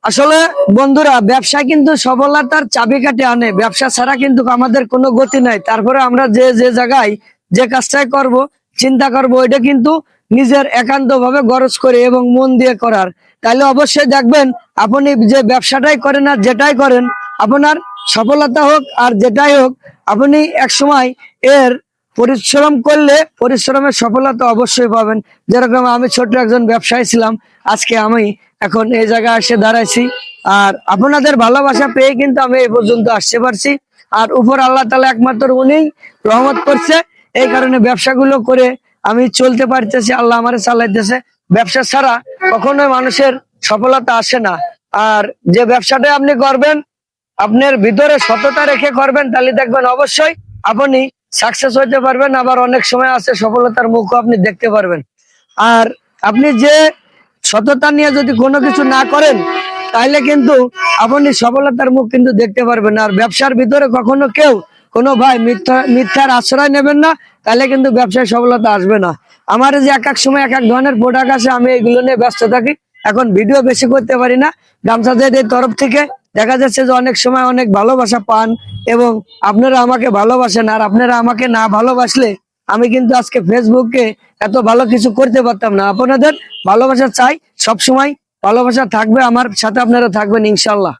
আসলে বন্ধুরা, ব্যবসা কিন্তু সফলতার চাবিকাঠি আনে। ব্যবসা ছাড়া কিন্তু আমাদের কোনো গতি নাই। তারপরে আমরা যে যে জায়গায় যে কাজটাই করব, চিন্তা করব, ওইটা কিন্তু নিজের একান্ত ভাবে গরজ করে এবং মন দিয়ে করার। তাহলে অবশ্যই দেখবেন, আপনি যে ব্যবসাটাই করেন আর যেটাই করেন, আপনার সফলতা হোক আর যেটাই হোক, আপনি এক সময় এর পরিশ্রম করলে পরিশ্রমের সফলতা অবশ্যই পাবেন। যেরকম আমি ছোট্ট একজন ব্যবসায়ী ছিলাম, আজকে আমি এখন এই জায়গায় এসে দাঁড়াইছি। আর আপনাদের ভালোবাসা পেয়ে কিন্তু আমি এই পর্যন্ত আসতে পারছি। আর উপর আল্লাহ তাআলা একমাত্র উনি রহমত করছে, এই কারণে ব্যবসাগুলো করে আমি চলতে পারতেছি, আল্লাহ আমারে চালাইতেছে। ব্যবসা ছাড়া কখনোই মানুষের সফলতা আসে না। আর যে ব্যবসাটা আপনি করবেন, আপনার ভিতরে সততা রেখে করবেন, তাহলে দেখবেন অবশ্যই আপনি সাকসেস হইতে পারবেন। আবার অনেক সময় আছে সফলতার মুখও আপনি দেখতে পারবেন। আর আপনি যে সততা নিয়ে যদি কোনো কিছু না করেন, তাহলে কিন্তু আপনি সফলতার মুখ কিন্তু দেখতে পারবেন না। আর ব্যবসার ভিতরে কখনো কেউ কোনো ভাই মিথ্যার আশ্রয় নেবেন না, তাহলে কিন্তু ব্যবসায় সফলতা আসবে না। আমার যে এক এক সময় এক এক ধরনের প্রোডাক্ট আছে, আমি এগুলো নিয়ে ব্যস্ত থাকি। এখন ভিডিও বেশি করতে পারি না। গামছাদের তরফ থেকে দেখা যাচ্ছে যে অনেক সময় অনেক ভালোবাসা পান এবং আপনারা আমাকে ভালোবাসেন। আর আপনারা আমাকে না ভালোবাসলে আমি কিন্তু আজকে ফেসবুকে এত ভালো কিছু করতে পারতাম না। আপনাদের ভালোবাসা চাই, সব সময় ভালোবাসা থাকবে, আমার সাথে আপনারা থাকবেন ইনশাল্লাহ।